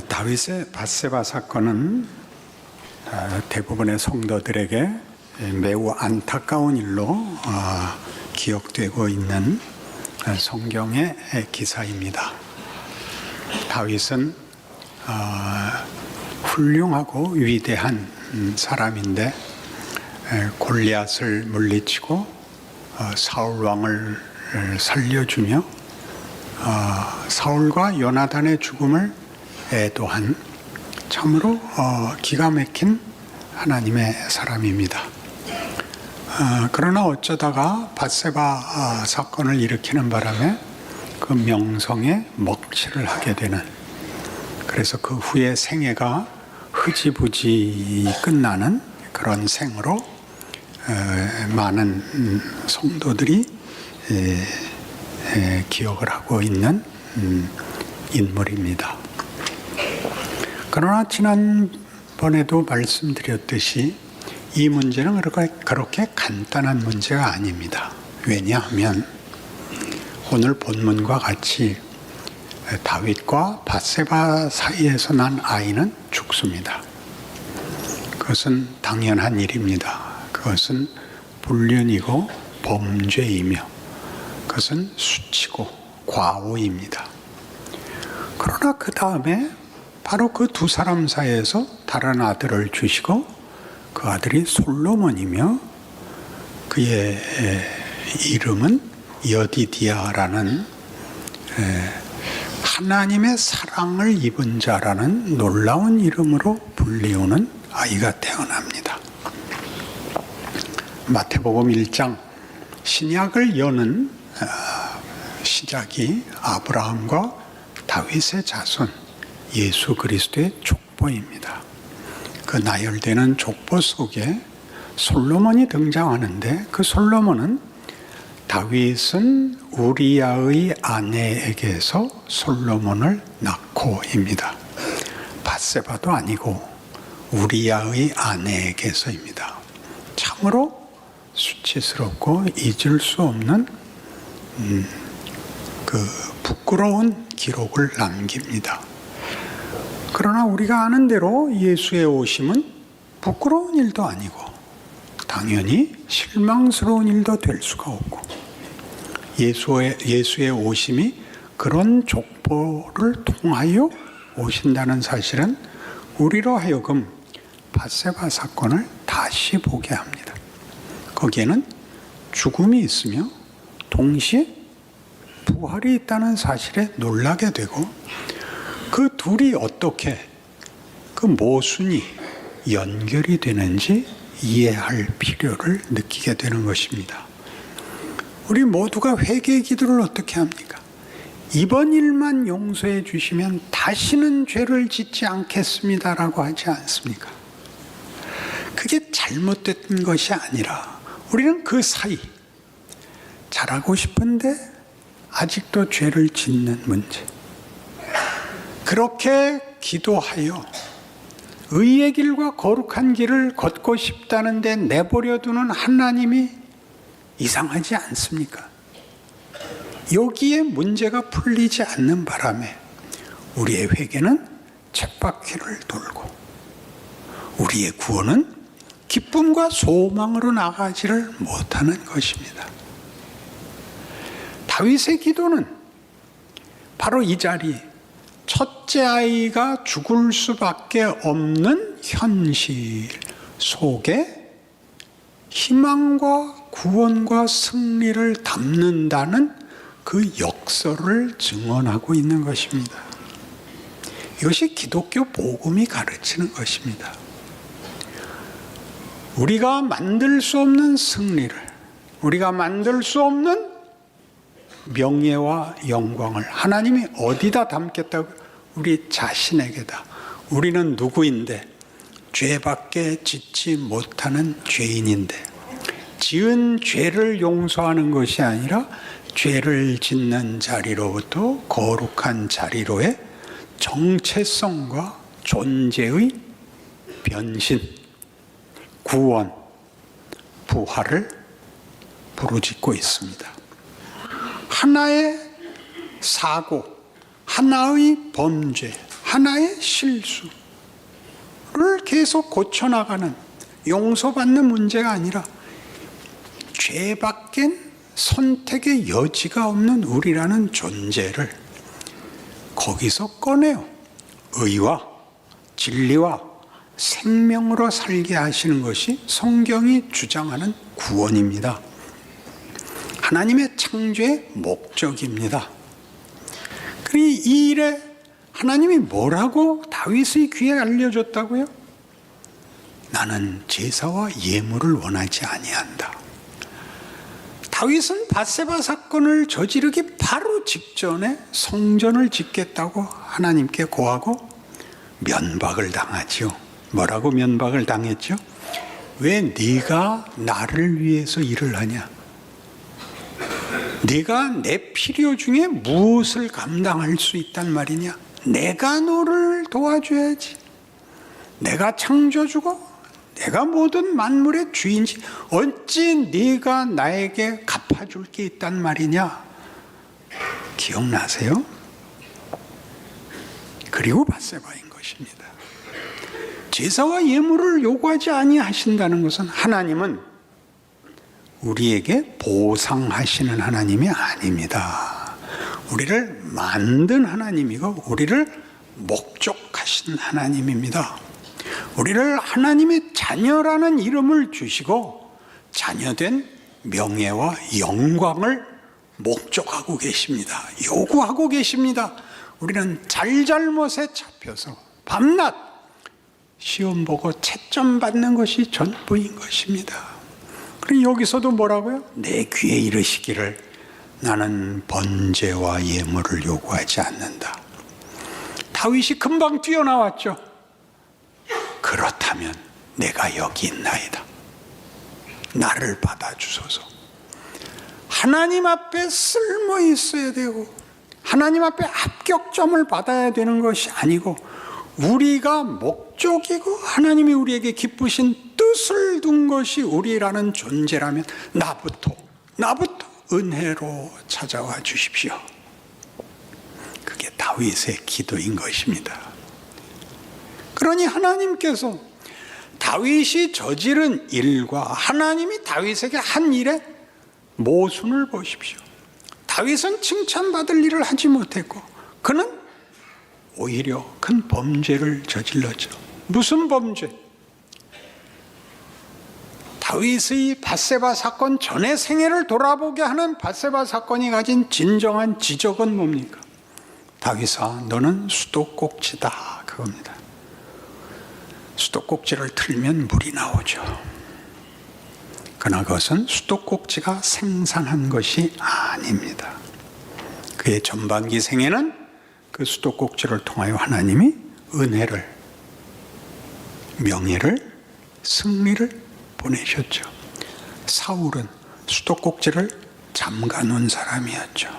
다윗의 밧세바 사건은 대부분의 성도들에게 매우 안타까운 일로 기억되고 있는 성경의 기사입니다. 다윗은 훌륭하고 위대한 사람인데 골리앗을 물리치고 사울 왕을 살려주며 사울과 요나단의 죽음을 애도한 참으로 기가 막힌 하나님의 사람입니다. 그러나 어쩌다가 밧세바 사건을 일으키는 바람에 그 명성에 먹칠을 하게 되는, 그래서 그 후에 생애가 흐지부지 끝나는 그런 생으로 많은 성도들이 기억을 하고 있는 인물입니다. 그러나 지난번에도 말씀드렸듯이 이 문제는 그렇게 간단한 문제가 아닙니다. 왜냐하면 오늘 본문과 같이 다윗과 밧세바 사이에서 난 아이는 죽습니다. 그것은 당연한 일입니다. 그것은 불륜이고 범죄이며 그것은 수치고 과오입니다. 그러나 그 다음에 바로 그 두 사람 사이에서 다른 아들을 주시고 그 아들이 솔로몬이며 그의 이름은 여디디아라는 하나님의 사랑을 입은 자라는 놀라운 이름으로 불리우는 아이가 태어납니다. 마태복음 1장 신약을 여는 시작이 아브라함과 다윗의 자손 예수 그리스도의 족보입니다. 그 나열되는 족보 속에 솔로몬이 등장하는데 그 솔로몬은 다윗은 우리야의 아내에게서 솔로몬을 낳고입니다. 밧세바도 아니고 우리야의 아내에게서입니다. 참으로 수치스럽고 잊을 수 없는 그 부끄러운 기록을 남깁니다. 그러나 우리가 아는 대로 예수의 오심은 부끄러운 일도 아니고 당연히 실망스러운 일도 될 수가 없고 예수의 오심이 그런 족보를 통하여 오신다는 사실은 우리로 하여금 밧세바 사건을 다시 보게 합니다. 거기에는 죽음이 있으며 동시에 부활이 있다는 사실에 놀라게 되고 그 둘이 어떻게 그 모순이 연결이 되는지 이해할 필요를 느끼게 되는 것입니다. 우리 모두가 회개 기도를 어떻게 합니까? 이번 일만 용서해 주시면 다시는 죄를 짓지 않겠습니다라고 하지 않습니까? 그게 잘못된 것이 아니라 우리는 그 사이 잘하고 싶은데 아직도 죄를 짓는 문제, 그렇게 기도하여 의의 길과 거룩한 길을 걷고 싶다는데 내버려 두는 하나님이 이상하지 않습니까? 여기에 문제가 풀리지 않는 바람에 우리의 회개는 쳇바퀴를 돌고 우리의 구원은 기쁨과 소망으로 나가지를 못하는 것입니다. 다윗의 기도는 바로 이 자리, 첫째 아이가 죽을 수밖에 없는 현실 속에 희망과 구원과 승리를 담는다는 그 역설을 증언하고 있는 것입니다. 이것이 기독교 복음이 가르치는 것입니다. 우리가 만들 수 없는 승리를, 우리가 만들 수 없는 명예와 영광을 하나님이 어디다 담겠다고? 우리 자신에게다. 우리는 누구인데? 죄밖에 짓지 못하는 죄인인데 지은 죄를 용서하는 것이 아니라 죄를 짓는 자리로부터 거룩한 자리로의 정체성과 존재의 변신, 구원, 부활을 부르짖고 있습니다. 하나의 사고, 하나의 범죄, 하나의 실수를 계속 고쳐나가는, 용서받는 문제가 아니라 죄밖엔 선택의 여지가 없는 우리라는 존재를 거기서 꺼내요. 의와 진리와 생명으로 살게 하시는 것이 성경이 주장하는 구원입니다. 하나님의 창조의 목적입니다. 그리고 이 일에 하나님이 뭐라고 다윗의 귀에 알려줬다고요? 나는 제사와 예물을 원하지 아니한다. 다윗은 밧세바 사건을 저지르기 바로 직전에 성전을 짓겠다고 하나님께 고하고 면박을 당하죠. 뭐라고 면박을 당했죠? 왜 네가 나를 위해서 일을 하냐? 네가 내 필요 중에 무엇을 감당할 수 있단 말이냐? 내가 너를 도와줘야지. 내가 창조주고 내가 모든 만물의 주인지 어찌 네가 나에게 갚아줄 게 있단 말이냐? 기억나세요? 그리고 밧세바인 것입니다. 제사와 예물을 요구하지 아니하신다는 것은 하나님은 우리에게 보상하시는 하나님이 아닙니다. 우리를 만든 하나님이고 우리를 목적하신 하나님입니다. 우리를 하나님의 자녀라는 이름을 주시고 자녀된 명예와 영광을 목적하고 계십니다. 요구하고 계십니다. 우리는 잘잘못에 잡혀서 밤낮 시험 보고 채점 받는 것이 전부인 것입니다. 그리고 여기서도 뭐라고요? 내 귀에 이르시기를 나는 번제와 예물을 요구하지 않는다. 다윗이 금방 뛰어나왔죠. 그렇다면 내가 여기 있나이다. 나를 받아주소서. 하나님 앞에 쓸모 있어야 되고 하나님 앞에 합격점을 받아야 되는 것이 아니고 우리가 목적이고 하나님이 우리에게 기쁘신 뜻을 둔 것이 우리라는 존재라면 나부터 은혜로 찾아와 주십시오. 그게 다윗의 기도인 것입니다. 그러니 하나님께서 다윗이 저지른 일과 하나님이 다윗에게 한 일의 모순을 보십시오. 다윗은 칭찬받을 일을 하지 못했고 그는 오히려 큰 범죄를 저질렀죠. 무슨 범죄? 다윗의 밧세바 사건 전의 생애를 돌아보게 하는 밧세바 사건이 가진 진정한 지적은 뭡니까? 다윗아, 너는 수도꼭지다, 그겁니다. 수도꼭지를 틀면 물이 나오죠. 그러나 그것은 수도꼭지가 생산한 것이 아닙니다. 그의 전반기 생애는 그 수도꼭지를 통하여 하나님이 은혜를, 명예를, 승리를 보내셨죠. 사울은 수도꼭지를 잠가 놓은 사람이었죠.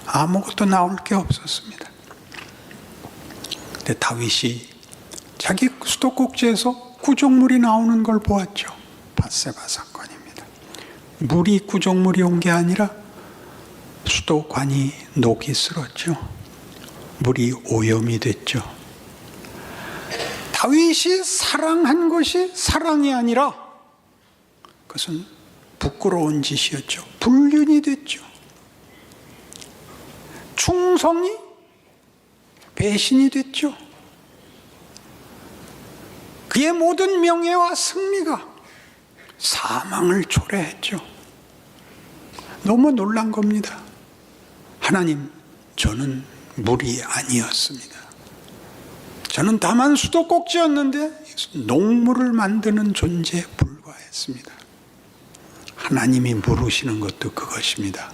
아무것도 나올 게 없었습니다. 근데 다윗이 자기 수도꼭지에서 구정물이 나오는 걸 보았죠. 밧세바 사건입니다. 물이 구정물이 온 게 아니라 수도관이 녹이 슬었죠. 물이 오염이 됐죠. 다윗이 사랑한 것이 사랑이 아니라 그것은 부끄러운 짓이었죠. 불륜이 됐죠. 충성이 배신이 됐죠. 그의 모든 명예와 승리가 사망을 초래했죠. 너무 놀란 겁니다. 하나님, 저는 물이 아니었습니다. 저는 다만 수도꼭지였는데 녹물을 만드는 존재에 불과했습니다. 하나님이 물으시는 것도 그것입니다.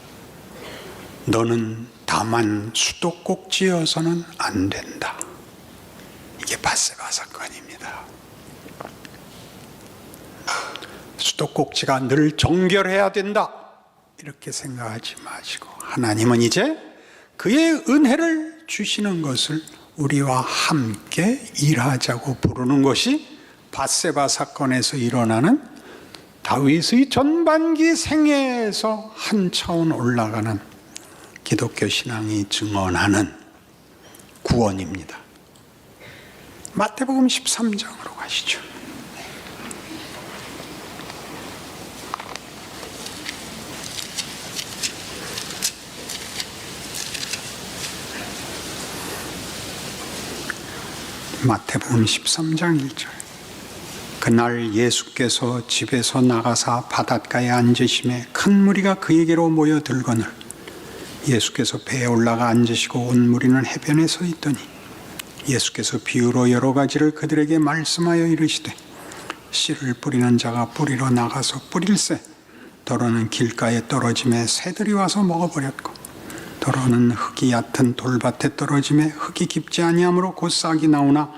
너는 다만 수도꼭지여서는 안 된다. 이게 밧세바 사건입니다. 수도꼭지가 늘 정결해야 된다, 이렇게 생각하지 마시고 하나님은 이제 그의 은혜를 주시는 것을 우리와 함께 일하자고 부르는 것이 밧세바 사건에서 일어나는 다윗의 전반기 생애에서 한 차원 올라가는 기독교 신앙이 증언하는 구원입니다. 마태복음 13장으로 가시죠. 마태복음 13장 1절. 그날 예수께서 집에서 나가사 바닷가에 앉으심에 큰 무리가 그에게로 모여들거늘 예수께서 배에 올라가 앉으시고 온 무리는 해변에 서 있더니 예수께서 비유로 여러 가지를 그들에게 말씀하여 이르시되 씨를 뿌리는 자가 뿌리러 나가서 뿌릴새 더러는 길가에 떨어짐에 새들이 와서 먹어버렸고 더러는 흙이 얕은 돌밭에 떨어짐에 흙이 깊지 아니하므로 곧 싹이 나오나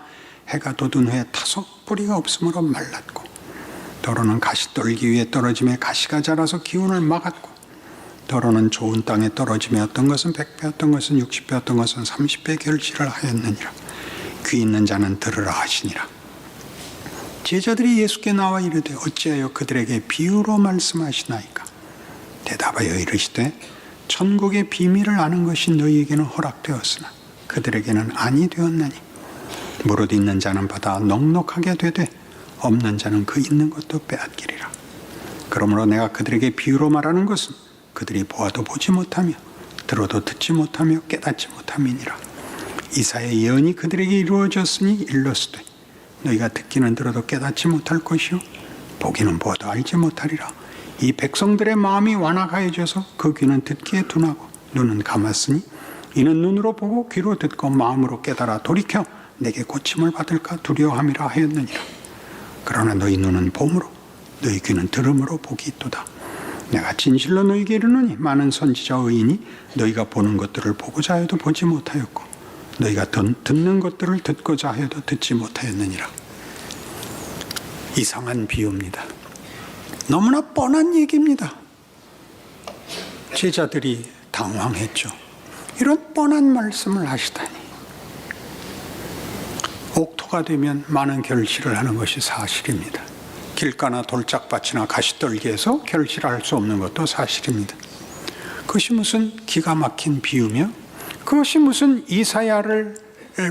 해가 돋은 후에 타석 뿌리가 없으므로 말랐고 더러는 가시떨기 위에 떨어짐에 가시가 자라서 기운을 막았고 더러는 좋은 땅에 떨어짐에 어떤 것은 100배 어떤 것은 60배 어떤 것은 30배 결실을 하였느니라. 귀 있는 자는 들으라 하시니라. 제자들이 예수께 나와 이르되 어찌하여 그들에게 비유로 말씀하시나이까. 대답하여 이르시되 천국의 비밀을 아는 것이 너희에게는 허락되었으나 그들에게는 아니 되었나니 무릇 있는 자는 받아 넉넉하게 되되 없는 자는 그 있는 것도 빼앗기리라. 그러므로 내가 그들에게 비유로 말하는 것은 그들이 보아도 보지 못하며 들어도 듣지 못하며 깨닫지 못함이니라. 이사야의 예언이 그들에게 이루어졌으니 일렀으되 너희가 듣기는 들어도 깨닫지 못할 것이요 보기는 보아도 알지 못하리라. 이 백성들의 마음이 완악하여져서 그 귀는 듣기에 둔하고 눈은 감았으니 이는 눈으로 보고 귀로 듣고 마음으로 깨달아 돌이켜 내게 고침을 받을까 두려워함이라 하였느니라. 그러나 너희 눈은 봄으로 너희 귀는 들음으로 복이 있도다. 내가 진실로 너희에게 이르노니 많은 선지자 의인이 너희가 보는 것들을 보고자 하여도 보지 못하였고 너희가 듣는 것들을 듣고자 하여도 듣지 못하였느니라. 이상한 비유입니다. 너무나 뻔한 얘기입니다. 제자들이 당황했죠. 이런 뻔한 말씀을 하시다니. 옥토가 되면 많은 결실을 하는 것이 사실입니다. 길가나 돌짝밭이나 가시떨기에서 결실할 수 없는 것도 사실입니다. 그것이 무슨 기가 막힌 비유며 그것이 무슨 이사야를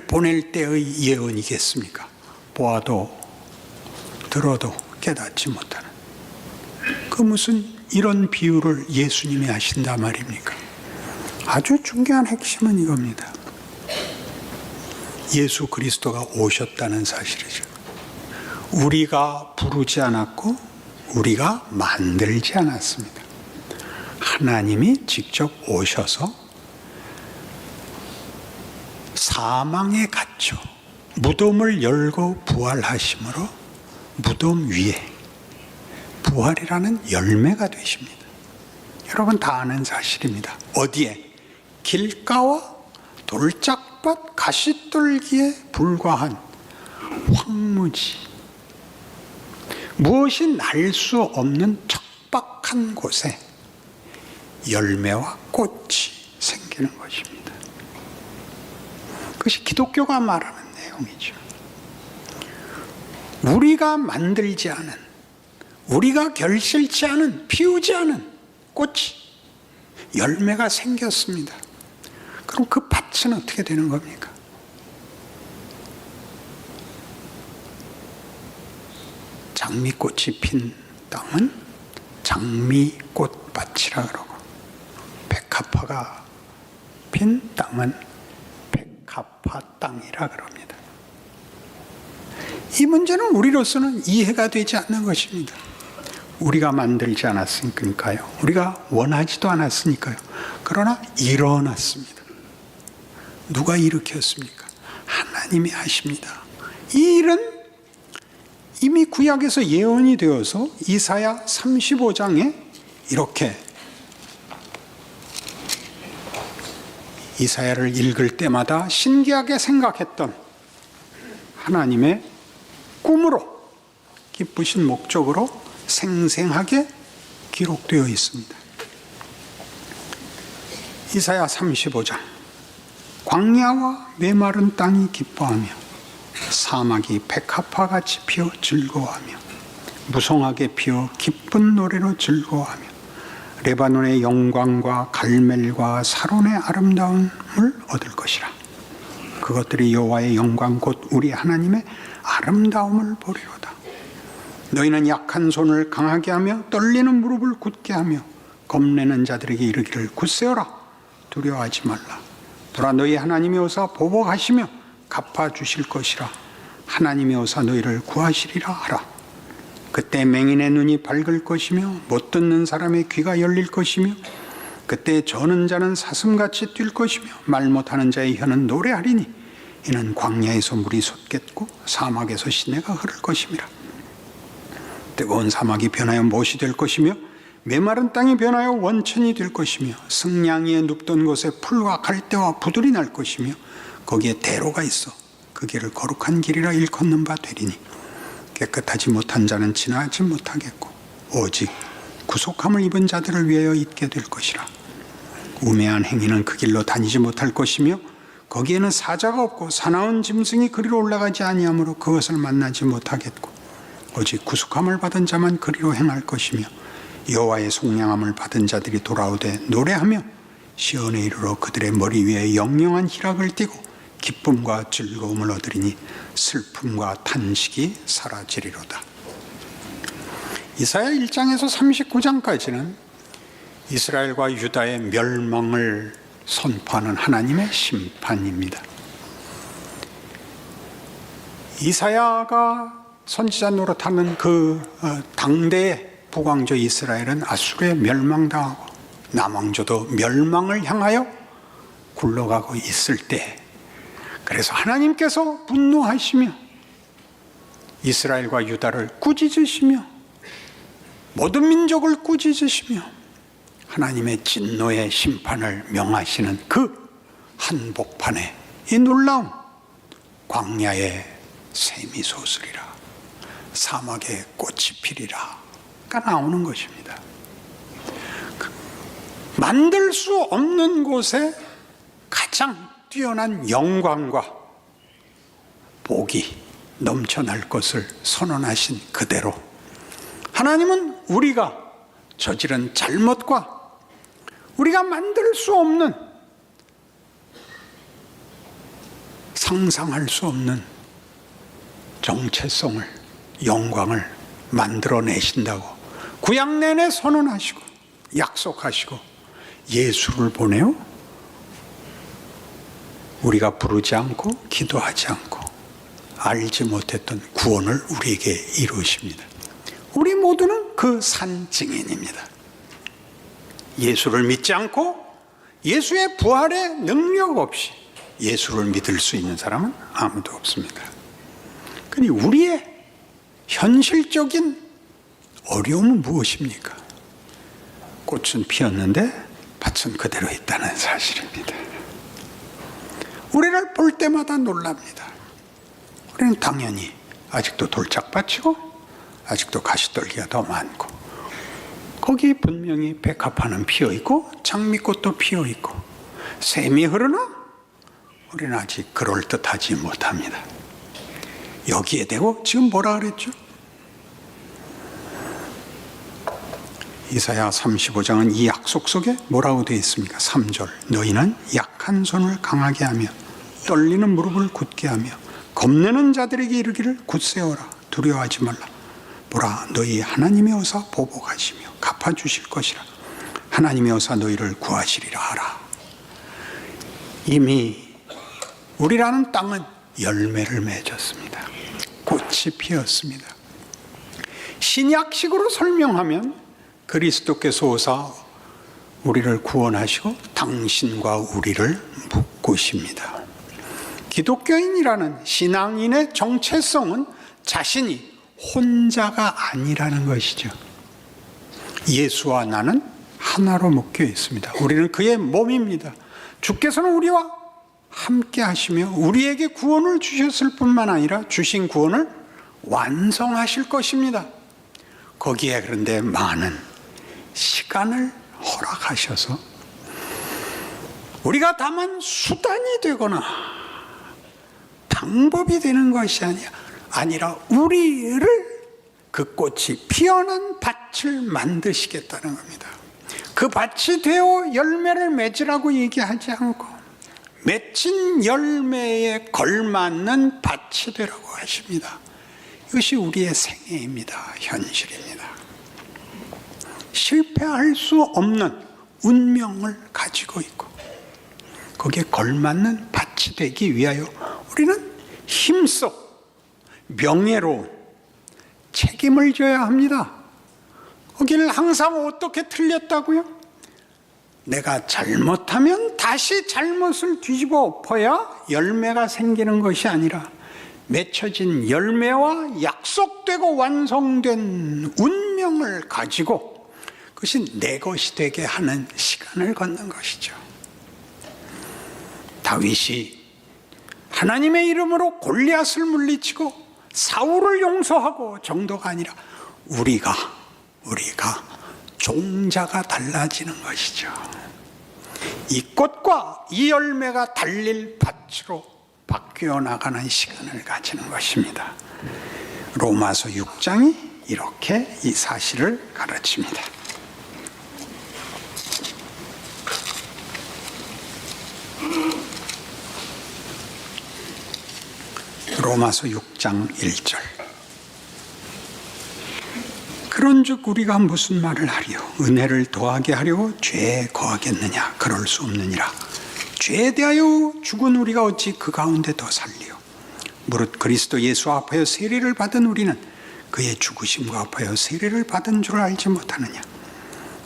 보낼 때의 예언이겠습니까? 보아도 들어도 깨닫지 못하는 그 무슨 이런 비유를 예수님이 하신다 말입니까? 아주 중요한 핵심은 이겁니다. 예수 그리스도가 오셨다는 사실이죠. 우리가 부르지 않았고 우리가 만들지 않았습니다. 하나님이 직접 오셔서 사망에 갇혀 무덤을 열고 부활하심으로 무덤 위에 부활이라는 열매가 되십니다. 여러분 다 아는 사실입니다. 어디에? 길가와 돌짝밭 가시떨기에 불과한 황무지, 무엇이 날 수 없는 척박한 곳에 열매와 꽃이 생기는 것입니다. 그것이 기독교가 말하는 내용이죠. 우리가 만들지 않은, 우리가 결실치 않은, 피우지 않은 꽃이 열매가 생겼습니다. 그럼 그 밭은 어떻게 되는 겁니까? 장미꽃이 핀 땅은 장미꽃밭이라 그러고 백합화가 핀 땅은 백합화 땅이라 그럽니다. 이 문제는 우리로서는 이해가 되지 않는 것입니다. 우리가 만들지 않았으니까요. 우리가 원하지도 않았으니까요. 그러나 일어났습니다. 누가 일으켰습니까? 하나님이 하십니다. 이 일은 이미 구약에서 예언이 되어서 이사야 35장에 이렇게 이사야를 읽을 때마다 신기하게 생각했던 하나님의 꿈으로 기쁘신 목적으로 생생하게 기록되어 있습니다. 이사야 35장. 광야와 메마른 땅이 기뻐하며 사막이 백합화같이 피어 즐거워하며 무성하게 피어 기쁜 노래로 즐거워하며 레바논의 영광과 갈멜과 사론의 아름다움을 얻을 것이라. 그것들이 여호와의 영광 곧 우리 하나님의 아름다움을 보리로다. 너희는 약한 손을 강하게 하며 떨리는 무릎을 굳게 하며 겁내는 자들에게 이르기를 굳세어라 두려워하지 말라. 보라 너희 하나님이 오사 보복하시며 갚아주실 것이라. 하나님이 오사 너희를 구하시리라 하라. 그때 맹인의 눈이 밝을 것이며 못 듣는 사람의 귀가 열릴 것이며 그때 저는 자는 사슴같이 뛸 것이며 말 못하는 자의 혀는 노래하리니 이는 광야에서 물이 솟겠고 사막에서 시내가 흐를 것임이라. 뜨거운 사막이 변하여 못이 될 것이며 메마른 땅이 변하여 원천이 될 것이며 승냥이에 눕던 곳에 풀과 갈대와 부들이 날 것이며 거기에 대로가 있어 그 길을 거룩한 길이라 일컫는 바 되리니 깨끗하지 못한 자는 지나지 못하겠고 오직 구속함을 입은 자들을 위하여 있게 될 것이라. 우매한 행위는 그 길로 다니지 못할 것이며 거기에는 사자가 없고 사나운 짐승이 그리로 올라가지 아니하므로 그것을 만나지 못하겠고 오직 구속함을 받은 자만 그리로 행할 것이며 여호와의 속량함을 받은 자들이 돌아오되 노래하며 시온에 이르러 그들의 머리 위에 영영한 희락을 띠고 기쁨과 즐거움을 얻으리니 슬픔과 탄식이 사라지리로다. 이사야 1장에서 39장까지는 이스라엘과 유다의 멸망을 선포하는 하나님의 심판입니다. 이사야가 선지자 노릇하는 그 당대의 북왕조 이스라엘은 아수르에 멸망당하고 남왕조도 멸망을 향하여 굴러가고 있을 때, 그래서 하나님께서 분노하시며 이스라엘과 유다를 꾸짖으시며 모든 민족을 꾸짖으시며 하나님의 진노의 심판을 명하시는 그 한복판에 이 놀라운 광야의 샘이 솟으리라, 사막에 꽃이 피리라가 나오는 것입니다. 만들 수 없는 곳에 가장 뛰어난 영광과 복이 넘쳐날 것을 선언하신 그대로 하나님은 우리가 저지른 잘못과 우리가 만들 수 없는, 상상할 수 없는 정체성을, 영광을 만들어내신다고 구약 내내 선언하시고 약속하시고 예수를 보내어 우리가 부르지 않고 기도하지 않고 알지 못했던 구원을 우리에게 이루십니다. 우리 모두는 그 산 증인입니다. 예수를 믿지 않고 예수의 부활의 능력 없이 예수를 믿을 수 있는 사람은 아무도 없습니다. 그런데 우리의 현실적인 어려움은 무엇입니까? 꽃은 피었는데 밭은 그대로 있다는 사실입니다. 우리를 볼 때마다 놀랍니다. 우리는 당연히 아직도 돌짝밭이고 아직도 가시떨기가 더 많고 거기 분명히 백합화는 피어있고 장미꽃도 피어있고 샘이 흐르나 우리는 아직 그럴듯하지 못합니다. 여기에 대고 지금 뭐라 그랬죠? 이사야 35장은 이 약속 속에 뭐라고 되어 있습니까? 3절 너희는 약한 손을 강하게 하며 떨리는 무릎을 굳게 하며 겁내는 자들에게 이르기를 굳세어라 두려워하지 말라. 보라 너희 하나님이 오사 보복하시며 갚아주실 것이라. 하나님이 오사 너희를 구하시리라 하라. 이미 우리라는 땅은 열매를 맺었습니다. 꽃이 피었습니다. 신약식으로 설명하면 그리스도께서 오사 우리를 구원하시고 당신과 우리를 묶으십니다. 기독교인이라는 신앙인의 정체성은 자신이 혼자가 아니라는 것이죠. 예수와 나는 하나로 묶여 있습니다. 우리는 그의 몸입니다. 주께서는 우리와 함께 하시며 우리에게 구원을 주셨을 뿐만 아니라 주신 구원을 완성하실 것입니다. 거기에 그런데 많은 시간을 허락하셔서 우리가 다만 수단이 되거나 방법이 되는 것이 아니라 우리를 그 꽃이 피어난 밭을 만드시겠다는 겁니다. 그 밭이 되어 열매를 맺으라고 얘기하지 않고 맺힌 열매에 걸맞는 밭이 되라고 하십니다. 이것이 우리의 생애입니다. 현실입니다. 실패할 수 없는 운명을 가지고 있고 거기에 걸맞는 밭이 되기 위하여 우리는 힘써 명예로운 책임을 져야 합니다. 거기를 항상 어떻게 틀렸다고요? 내가 잘못하면 다시 잘못을 뒤집어 엎어야 열매가 생기는 것이 아니라 맺혀진 열매와 약속되고 완성된 운명을 가지고 그것이 내 것이 되게 하는 시간을 걷는 것이죠. 다윗이 하나님의 이름으로 골리앗을 물리치고 사울을 용서하고 정도가 아니라 우리가 종자가 달라지는 것이죠. 이 꽃과 이 열매가 달릴 밭으로 바뀌어 나가는 시간을 가지는 것입니다. 로마서 6장이 이렇게 이 사실을 가르칩니다. 로마서 6장 1절. 그런즉 우리가 무슨 말을 하리요? 은혜를 더하게 하려고 죄에 거하겠느냐? 그럴 수 없느니라. 죄에 대하여 죽은 우리가 어찌 그 가운데 더 살리요? 무릇 그리스도 예수 앞하여 세례를 받은 우리는 그의 죽으심과 합하여 세례를 받은 줄 알지 못하느냐?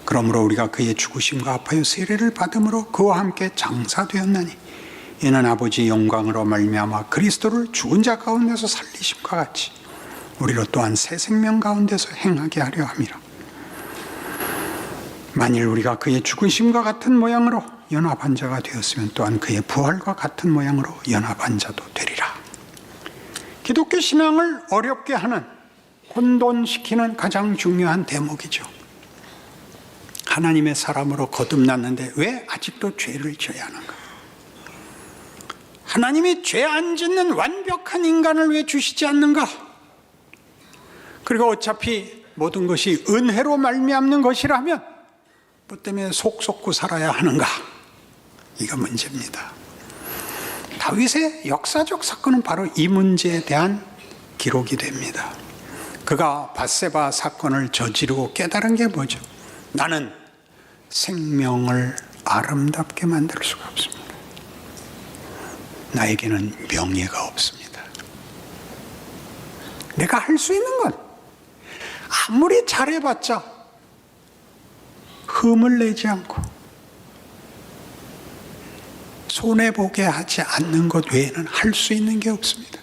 그러므로 우리가 그의 죽으심과 합하여 세례를 받음으로 그와 함께 장사되었나니 이는 아버지의 영광으로 말미암아 그리스도를 죽은 자 가운데서 살리심과 같이 우리로 또한 새 생명 가운데서 행하게 하려 함이라. 만일 우리가 그의 죽으심과 같은 모양으로 연합한 자가 되었으면 또한 그의 부활과 같은 모양으로 연합한 자도 되리라. 기독교 신앙을 어렵게 하는, 혼돈시키는 가장 중요한 대목이죠. 하나님의 사람으로 거듭났는데 왜 아직도 죄를 져야 하는가? 하나님이 죄 안 짓는 완벽한 인간을 왜 주시지 않는가? 그리고 어차피 모든 것이 은혜로 말미암는 것이라면 뭐 때문에 속 썩고 살아야 하는가? 이가 문제입니다. 다윗의 역사적 사건은 바로 이 문제에 대한 기록이 됩니다. 그가 밧세바 사건을 저지르고 깨달은 게 뭐죠? 나는 생명을 아름답게 만들 수가 없습니다. 나에게는 명예가 없습니다. 내가 할 수 있는 건 아무리 잘해봤자 흠을 내지 않고 손해보게 하지 않는 것 외에는 할 수 있는 게 없습니다.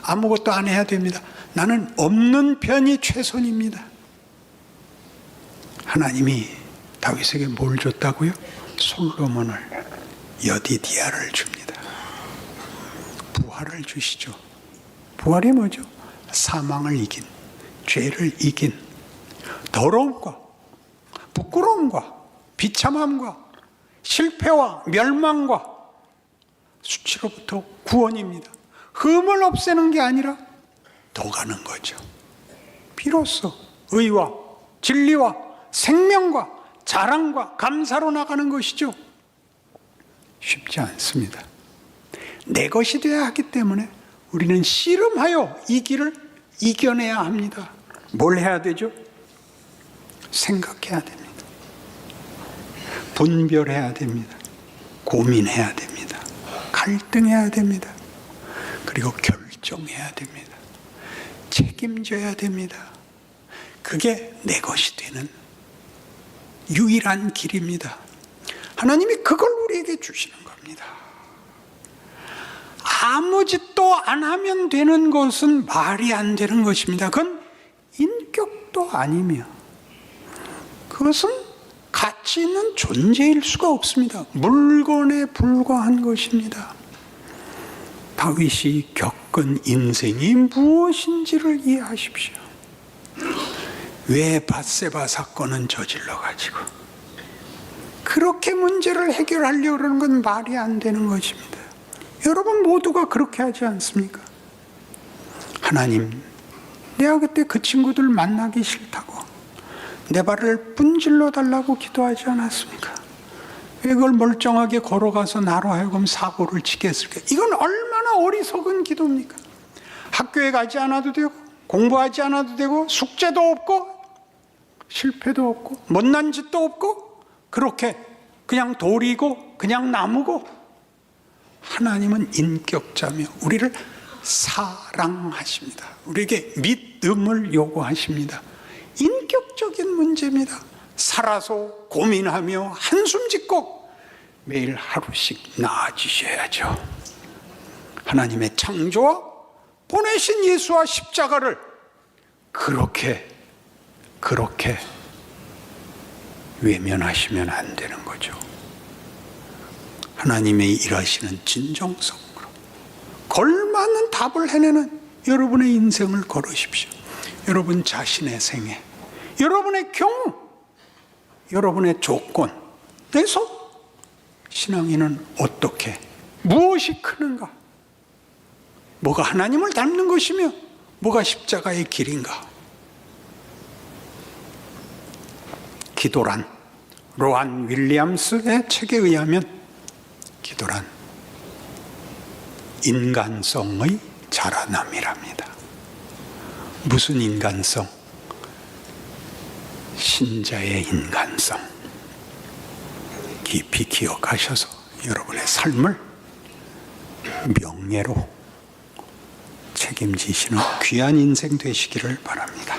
아무것도 안 해야 됩니다. 나는 없는 편이 최선입니다. 하나님이 다윗에게 뭘 줬다고요? 솔로몬을, 여디디아를 줍니다. 부활을 주시죠. 부활이 뭐죠? 사망을 이긴, 죄를 이긴, 더러움과 부끄러움과 비참함과 실패와 멸망과 수치로부터 구원입니다. 흠을 없애는 게 아니라 더 가는 거죠. 비로소 의와 진리와 생명과 자랑과 감사로 나가는 것이죠. 쉽지 않습니다. 내 것이 되어야 하기 때문에 우리는 씨름하여 이 길을 이겨내야 합니다. 뭘 해야 되죠? 생각해야 됩니다. 분별해야 됩니다. 고민해야 됩니다. 갈등해야 됩니다. 그리고 결정해야 됩니다. 책임져야 됩니다. 그게 내 것이 되는 유일한 길입니다. 하나님이 그걸 우리에게 주시는 겁니다. 아무 짓도 안 하면 되는 것은 말이 안 되는 것입니다. 그건 인격도 아니며 그것은 가치 있는 존재일 수가 없습니다. 물건에 불과한 것입니다. 다윗이 겪은 인생이 무엇인지를 이해하십시오. 왜 밧세바 사건은 저질러가지고 그렇게 문제를 해결하려고 하는 건 말이 안 되는 것입니다. 여러분 모두가 그렇게 하지 않습니까? 하나님, 내가 그때 그 친구들 만나기 싫다고 내 발을 분질러 달라고 기도하지 않았습니까? 왜 그걸 멀쩡하게 걸어가서 나로 하여금 사고를 치게 했을까? 이건 얼마나 어리석은 기도입니까? 학교에 가지 않아도 되고 공부하지 않아도 되고 숙제도 없고 실패도 없고 못난 짓도 없고 그렇게 그냥 돌이고 그냥 나무고, 하나님은 인격자며 우리를 사랑하십니다. 우리에게 믿음을 요구하십니다. 인격적인 문제입니다. 살아서 고민하며 한숨 짓고 매일 하루씩 나아지셔야죠. 하나님의 창조와 보내신 예수와 십자가를 그렇게 외면하시면 안 되는 거죠. 하나님의 일하시는 진정성으로 걸맞는 답을 해내는 여러분의 인생을 걸으십시오. 여러분 자신의 생애, 여러분의 경우, 여러분의 조건에서 신앙인은 어떻게, 무엇이 크는가? 뭐가 하나님을 닮는 것이며 뭐가 십자가의 길인가? 기도란, 로안 윌리엄스의 책에 의하면 기도란 인간성의 자라남이랍니다. 무슨 인간성? 신자의 인간성. 깊이 기억하셔서 여러분의 삶을 명예로 책임지시는 귀한 인생 되시기를 바랍니다.